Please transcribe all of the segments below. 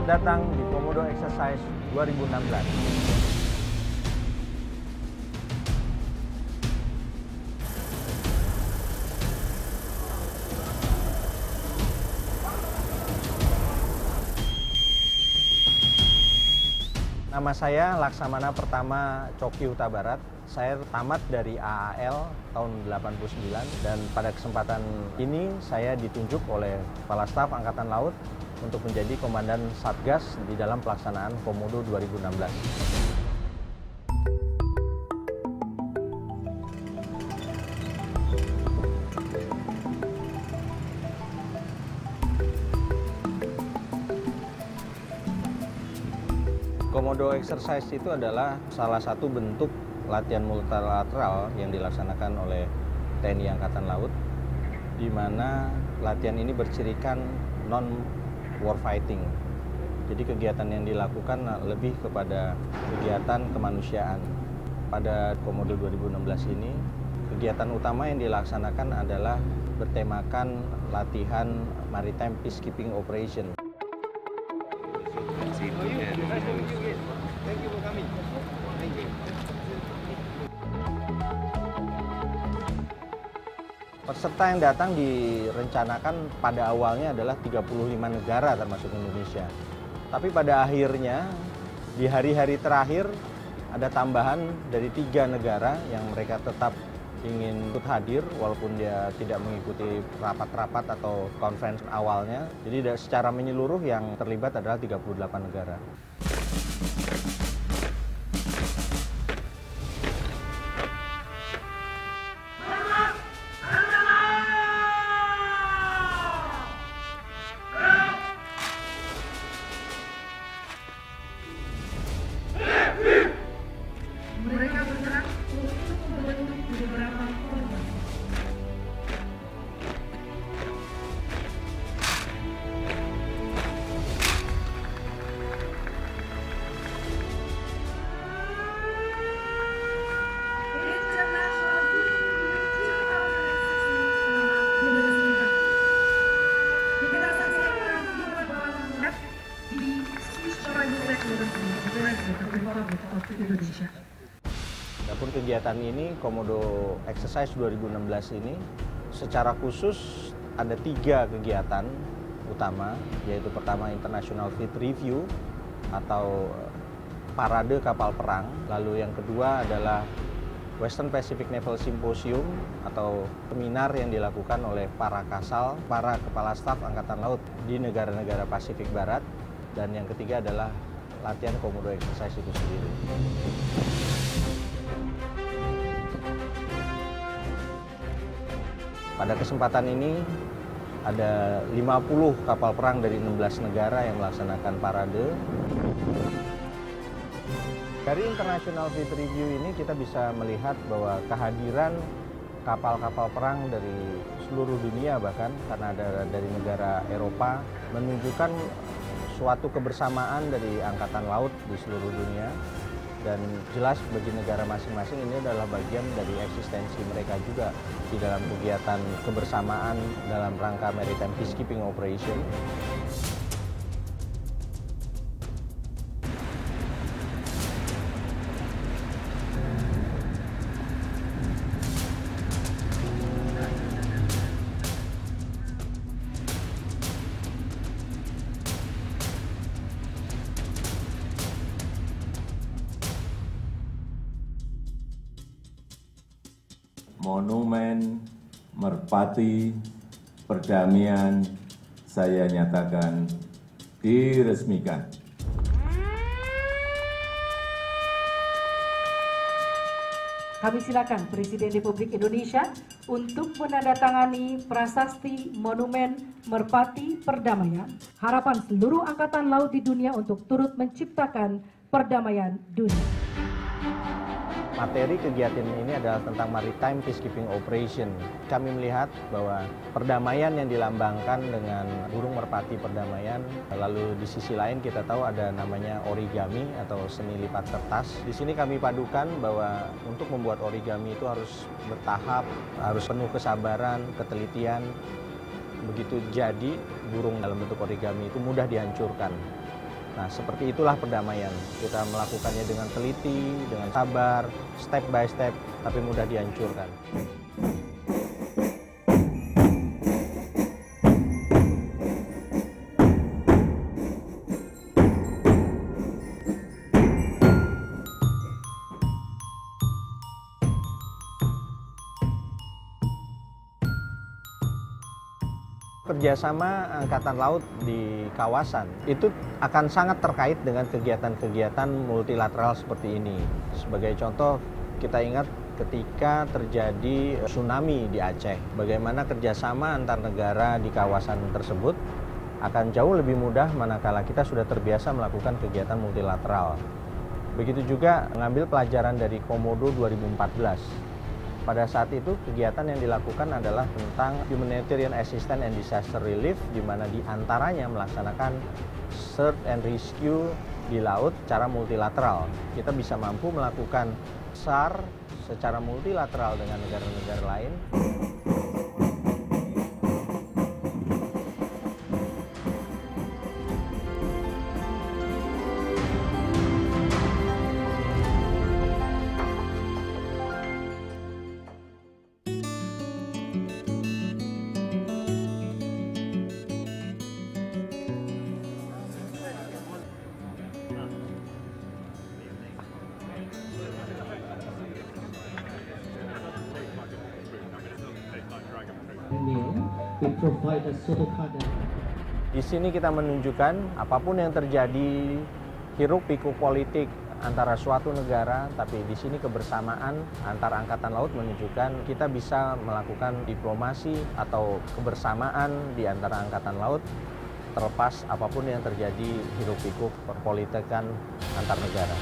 Selamat datang di Komodo Exercise 2016. Nama saya Laksamana Pertama Coki Huta Barat. Saya tamat dari AAL tahun 89 dan pada kesempatan ini saya ditunjuk oleh Kepala Staf Angkatan Laut untuk menjadi Komandan Satgas di dalam pelaksanaan Komodo 2016. Komodo Exercise itu adalah salah satu bentuk latihan multilateral yang dilaksanakan oleh TNI Angkatan Laut, di mana latihan ini bercirikan non-war fighting. Jadi kegiatan yang dilakukan lebih kepada kegiatan kemanusiaan. Pada Komodo 2016 ini, kegiatan utama yang dilaksanakan adalah bertemakan latihan Maritime Peacekeeping Operation. Peserta yang datang direncanakan pada awalnya adalah 35 negara termasuk Indonesia. Tapi pada akhirnya di hari-hari terakhir ada tambahan dari 3 negara yang mereka tetap ingin ikut hadir walaupun dia tidak mengikuti rapat-rapat atau conference awalnya. Jadi secara menyeluruh yang terlibat adalah 38 negara. Mereka bergerak untuk membentuk beberapa korban. International Kita saksikan di Swiss Republic of Indonesia. Adapun kegiatan ini, Komodo Exercise 2016 ini, secara khusus ada 3 kegiatan utama, yaitu pertama International Fleet Review atau parade kapal perang, lalu yang kedua adalah Western Pacific Naval Symposium atau seminar yang dilakukan oleh para kasal, para kepala staf Angkatan Laut di negara-negara Pasifik Barat, dan yang ketiga adalah latihan Komodo Exercise itu sendiri. Pada kesempatan ini ada 50 kapal perang dari 16 negara yang melaksanakan parade. Dari International Fleet Review ini kita bisa melihat bahwa kehadiran kapal-kapal perang dari seluruh dunia, bahkan karena ada dari negara Eropa, menunjukkan suatu kebersamaan dari Angkatan Laut di seluruh dunia. Dan jelas bagi negara masing-masing ini adalah bagian dari eksistensi mereka juga di dalam kegiatan kebersamaan dalam rangka Maritime Peacekeeping Operation. Monumen Merpati Perdamaian saya nyatakan diresmikan. Kami silakan Presiden Republik Indonesia untuk menandatangani prasasti Monumen Merpati Perdamaian. Harapan seluruh angkatan laut di dunia untuk turut menciptakan perdamaian dunia. Materi kegiatan ini adalah tentang Maritime Peacekeeping Operation. Kami melihat bahwa perdamaian yang dilambangkan dengan burung merpati perdamaian, lalu di sisi lain kita tahu ada namanya origami atau seni lipat kertas. Di sini kami padukan bahwa untuk membuat origami itu harus bertahap, harus penuh kesabaran, ketelitian. Begitu jadi burung dalam bentuk origami itu mudah dihancurkan. Nah, seperti itulah perdamaian. Kita melakukannya dengan teliti, dengan sabar, step by step, tapi mudah dihancurkan. Kerjasama Angkatan Laut di kawasan itu akan sangat terkait dengan kegiatan-kegiatan multilateral seperti ini. Sebagai contoh, kita ingat ketika terjadi tsunami di Aceh, bagaimana kerjasama antar negara di kawasan tersebut akan jauh lebih mudah manakala kita sudah terbiasa melakukan kegiatan multilateral. Begitu juga mengambil pelajaran dari Komodo 2014. Pada saat itu kegiatan yang dilakukan adalah tentang humanitarian assistance and disaster relief, di mana diantaranya melaksanakan search and rescue di laut secara multilateral. Kita bisa mampu melakukan SAR secara multilateral dengan negara-negara lain. Di sini kita menunjukkan apapun yang terjadi, hiruk-pikuk politik antara suatu negara, tapi di sini kebersamaan antara Angkatan Laut menunjukkan kita bisa melakukan diplomasi atau kebersamaan di antara Angkatan Laut terlepas apapun yang terjadi hiruk-pikuk perpolitikan antar negara.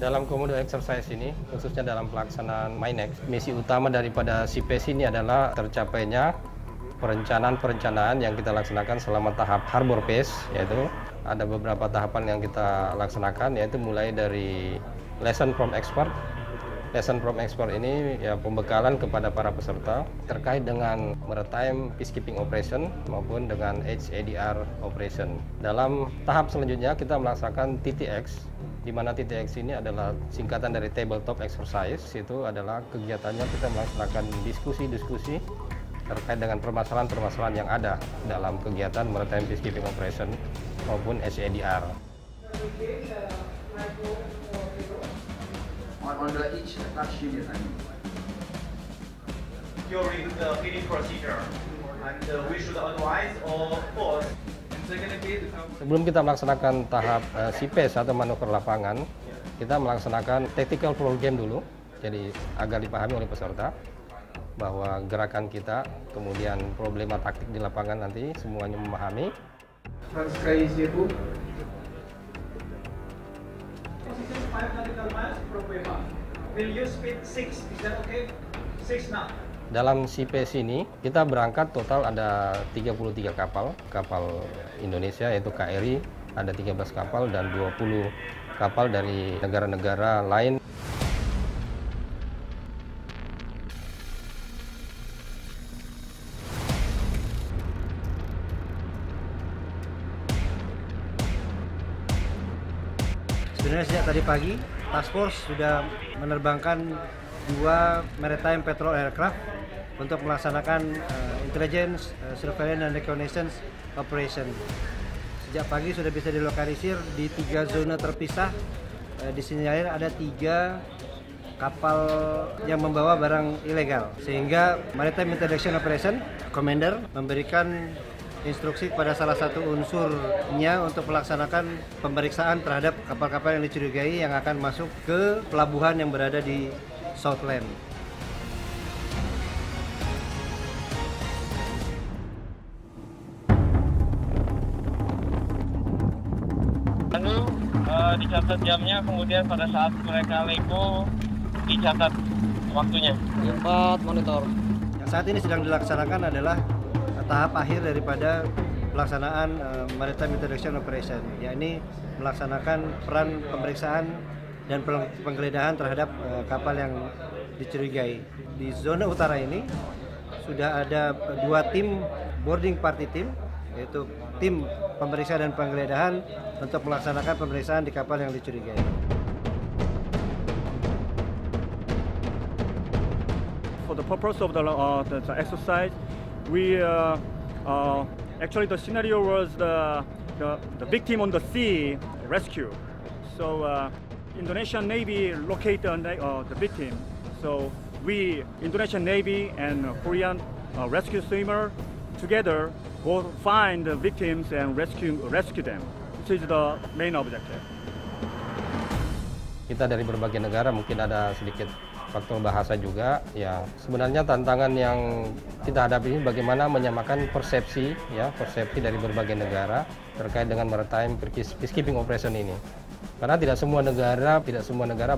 Dalam Komodo exercise ini, khususnya dalam pelaksanaan MINEX, misi utama daripada CPES ini adalah tercapainya perencanaan yang kita laksanakan selama tahap harbor phase, yaitu ada beberapa tahapan yang kita laksanakan, yaitu mulai dari lesson from expert. Lesson from expert ini ya pembekalan kepada para peserta terkait dengan maritime peacekeeping operation maupun dengan HADR operation. Dalam tahap selanjutnya kita melaksanakan TTX, di mana TTX ini adalah singkatan dari tabletop exercise. Itu adalah kegiatannya kita melaksanakan diskusi-diskusi terkait dengan permasalahan-permasalahan yang ada dalam kegiatan maritime peacekeeping operation maupun HADR. On each touch unit, I mean. During the bidding procedure, and we should advise or force. Sebelum kita melaksanakan tahap CPES atau manuver lapangan, kita melaksanakan tactical floor game dulu, jadi agar dipahami oleh peserta bahwa gerakan kita, kemudian problema taktik di lapangan nanti semuanya memahami. Transkripsi itu. Position 5 nautical miles problema. Will you speed 6? Is that okay? 6 now. Dalam CPES ini kita berangkat total ada 33 kapal Indonesia, yaitu KRI ada 13 kapal dan 20 kapal dari negara-negara lain. Sebenarnya sejak tadi pagi, Task Force sudah menerbangkan 2 maritime patrol aircraft untuk melaksanakan intelligence, surveillance, dan reconnaissance operation. Sejak pagi sudah bisa dilokalisir di 3 zona terpisah. Disinyalir ada 3 kapal yang membawa barang ilegal, sehingga Maritime Interdiction Operation Commander memberikan instruksi kepada salah satu unsurnya untuk melaksanakan pemeriksaan terhadap kapal-kapal yang dicurigai yang akan masuk ke pelabuhan yang berada di Southland. dicatat jamnya, kemudian pada saat mereka lego dicatat waktunya. 4 monitor. Yang saat ini sedang dilaksanakan adalah tahap akhir daripada pelaksanaan Maritime Interdiction Operation, yakni melaksanakan peran pemeriksaan dan penggeledahan terhadap kapal yang dicurigai. Di zona utara ini sudah ada 2 tim boarding party team, yaitu tim pemeriksa dan penggeledahan untuk melaksanakan pemeriksaan di kapal yang dicurigai. For the purpose of the exercise, we actually the scenario was the victim on the sea rescue. So Indonesian Navy located the victim. So we, Indonesian Navy and Korean rescue swimmer, together go find the victims and rescue them. This is the main objective. Kita dari berbagai negara, mungkin ada sedikit faktor bahasa juga. Ya, sebenarnya tantangan yang kita hadapi ini bagaimana menyamakan persepsi dari berbagai negara terkait dengan maritime peacekeeping operation ini. Karena tidak semua negara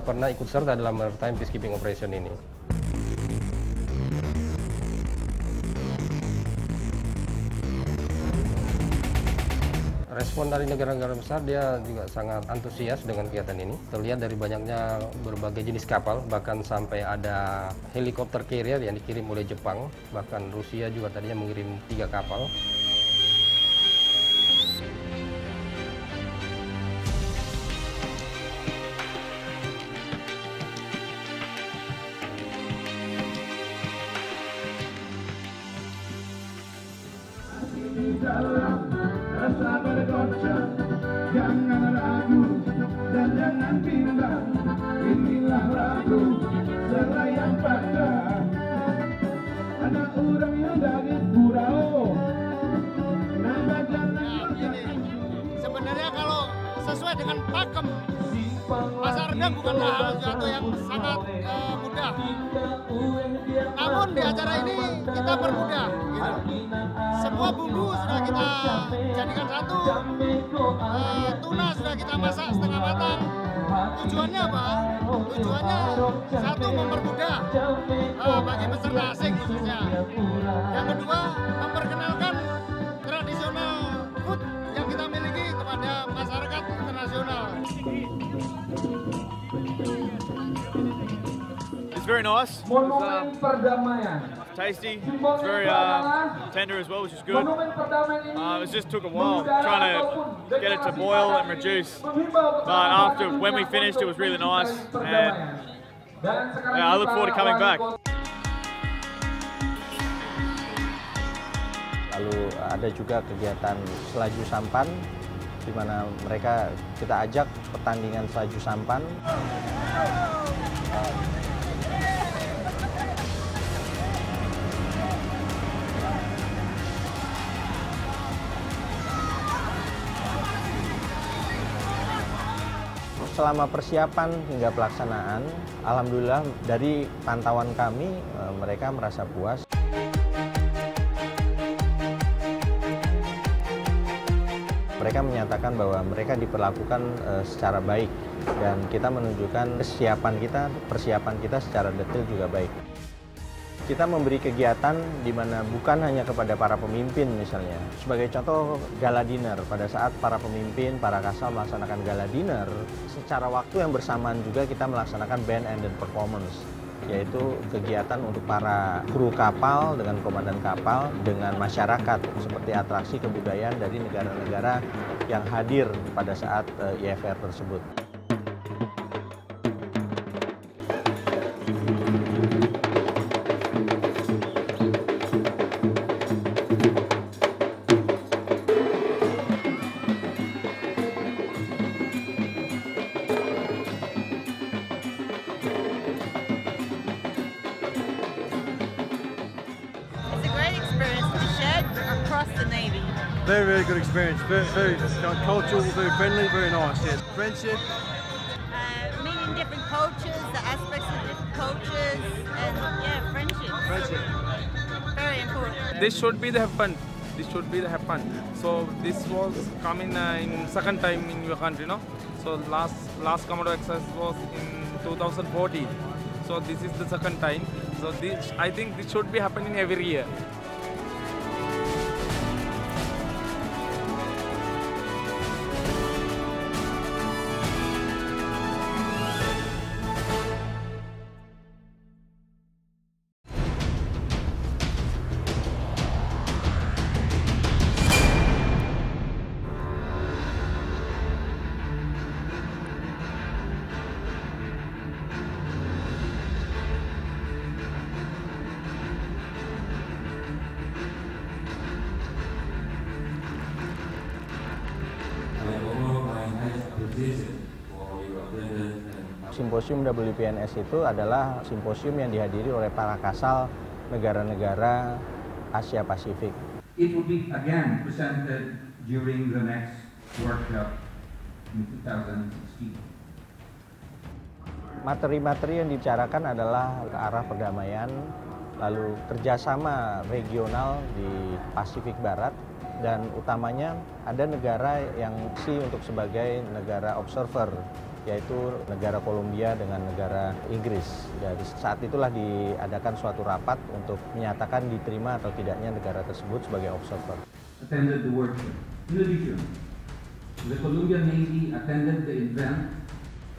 pernah ikut serta dalam maritime peacekeeping operation ini. Respon dari negara-negara besar, dia juga sangat antusias dengan kegiatan ini. Terlihat dari banyaknya berbagai jenis kapal, bahkan sampai ada helikopter carrier yang dikirim oleh Jepang. Bahkan Rusia juga tadinya mengirim 3 kapal. Rasa bergoncang, jangan ragu dan jangan bimbang. Inilah lagu Selayang Pada. Ada orang yang dari Burao. Nama jangan sebenarnya kalau sesuai dengan pakem, pasar rendang bukanlah sesuatu yang sangat mudah. Namun di acara ini kita permudah. Semua bumbu sudah kita jadikan satu, tuna sudah kita masak setengah matang. Tujuannya apa? Tujuannya satu, mempermudah bagi peserta asing khususnya. Yang kedua, memperkenalkan tradisional food yang kita miliki kepada masyarakat internasional. It's very nice. Monumen Perdamaian. Tasty. It's very tender as well, which is good. It just took a while trying to get it to boil and reduce. But when we finished, it was really nice, and yeah, I look forward to coming back. Lalu ada juga kegiatan selaju sampan, di mana kita ajak pertandingan selaju sampan. Selama persiapan hingga pelaksanaan, alhamdulillah dari pantauan kami mereka merasa puas. Mereka menyatakan bahwa mereka diperlakukan secara baik dan kita menunjukkan persiapan kita secara detail juga baik. Kita memberi kegiatan di mana bukan hanya kepada para pemimpin misalnya. Sebagai contoh gala dinner, pada saat para pemimpin, para kasal melaksanakan gala dinner, secara waktu yang bersamaan juga kita melaksanakan band and performance, yaitu kegiatan untuk para kru kapal dengan komandan kapal, dengan masyarakat, seperti atraksi kebudayaan dari negara-negara yang hadir pada saat IFR tersebut. Across the Navy. Very good experience. Very cultural, very friendly, very nice. Yeah. Friendship. Meeting different cultures, the aspects of different cultures, and yeah, friendship. Friendship. Very important. This should be the fun. So this was coming in second time in your country, no? So last Komodo exercise was in 2014. So this is the second time. So I think this should be happening every year. Simposium WPNS itu adalah simposium yang dihadiri oleh para kasal negara-negara Asia Pasifik. It will be again presented during the next workshop in 2016. Materi-materi yang dibicarakan adalah ke arah perdamaian, lalu kerjasama regional di Pasifik Barat, dan utamanya ada negara yang untuk sebagai negara observer, yaitu negara Kolombia dengan negara Inggris. Jadi saat itulah diadakan suatu rapat untuk menyatakan diterima atau tidaknya negara tersebut sebagai observer. Attended the workshop. In addition, the Colombian Navy attended the event.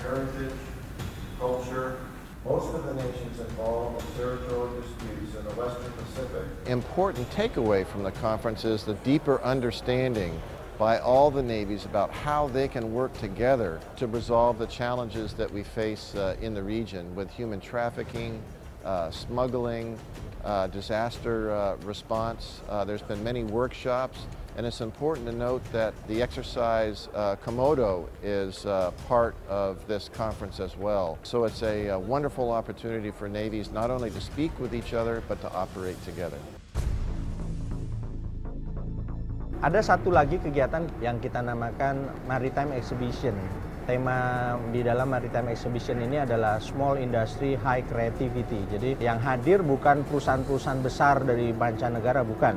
Heritage, culture, most of the nations involved in territorial disputes in the Western Pacific. Important takeaway from the conference is the deeper understanding by all the navies about how they can work together to resolve the challenges that we face in the region with human trafficking, smuggling, disaster response. There's been many workshops, and it's important to note that the exercise Komodo is part of this conference as well. So it's a wonderful opportunity for navies not only to speak with each other, but to operate together. Ada satu lagi kegiatan yang kita namakan Maritime Exhibition. Tema di dalam Maritime Exhibition ini adalah Small Industry High Creativity. Jadi yang hadir bukan perusahaan-perusahaan besar dari mancanegara, bukan.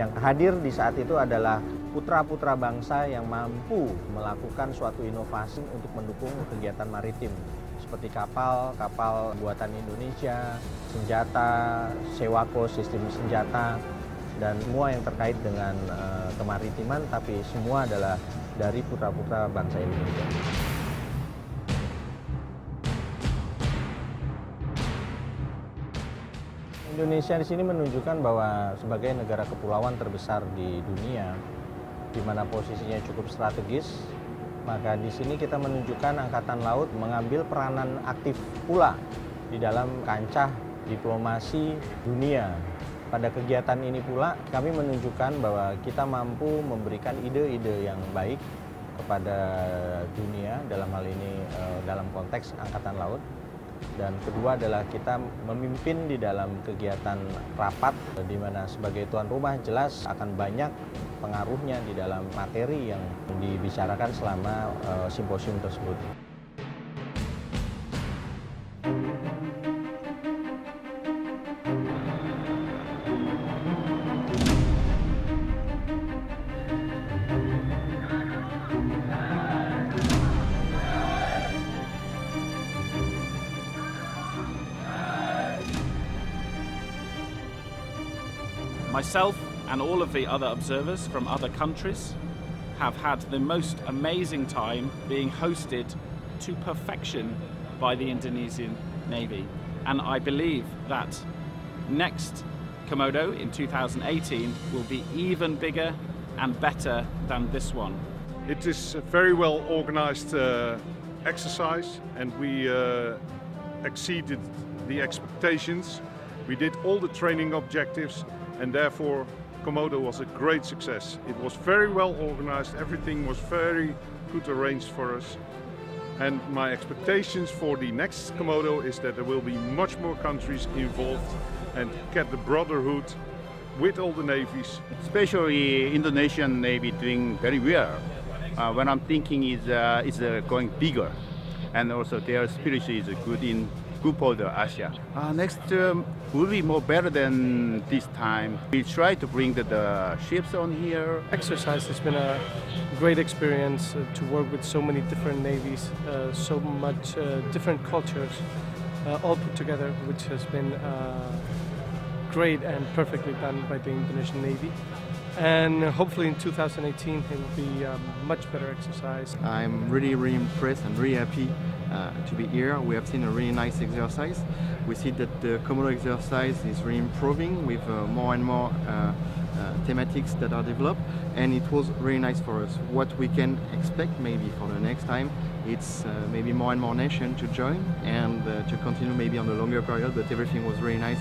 Yang hadir di saat itu adalah putra-putra bangsa yang mampu melakukan suatu inovasi untuk mendukung kegiatan maritim. Seperti kapal buatan Indonesia, senjata, sewako, sistem senjata, dan semua yang terkait dengan kemaritiman, tapi semua adalah dari putra-putra bangsa Indonesia. Indonesia di sini menunjukkan bahwa sebagai negara kepulauan terbesar di dunia, di mana posisinya cukup strategis, maka di sini kita menunjukkan Angkatan Laut mengambil peranan aktif pula di dalam kancah diplomasi dunia. Pada kegiatan ini pula kami menunjukkan bahwa kita mampu memberikan ide-ide yang baik kepada dunia, dalam hal ini dalam konteks Angkatan Laut. Dan kedua adalah kita memimpin di dalam kegiatan rapat, di mana sebagai tuan rumah jelas akan banyak pengaruhnya di dalam materi yang dibicarakan selama simposium tersebut. Myself and all of the other observers from other countries have had the most amazing time being hosted to perfection by the Indonesian Navy. And I believe that next Komodo in 2018 will be even bigger and better than this one. It is a very well organized exercise, and we exceeded the expectations. We did all the training objectives, and therefore Komodo was a great success. It was very well organized, everything was very good arranged for us. And my expectations for the next Komodo is that there will be much more countries involved and get the brotherhood with all the navies. Especially Indonesian Navy doing very well. When I'm thinking is going bigger, and also their spirit is good in group of Asia. Next term will be more better than this time. We try to bring the ships on here. Exercise has been a great experience to work with so many different navies, so much different cultures, all put together, which has been great and perfectly done by the Indonesian Navy. And hopefully in 2018 it will be a much better exercise. I'm really impressed and really happy to be here. We have seen a really nice exercise. We see that the Komodo exercise is really improving with more and more thematics that are developed, and it was really nice for us. What we can expect maybe for the next time, it's maybe more and more nations to join and to continue maybe on a longer period, but everything was really nice.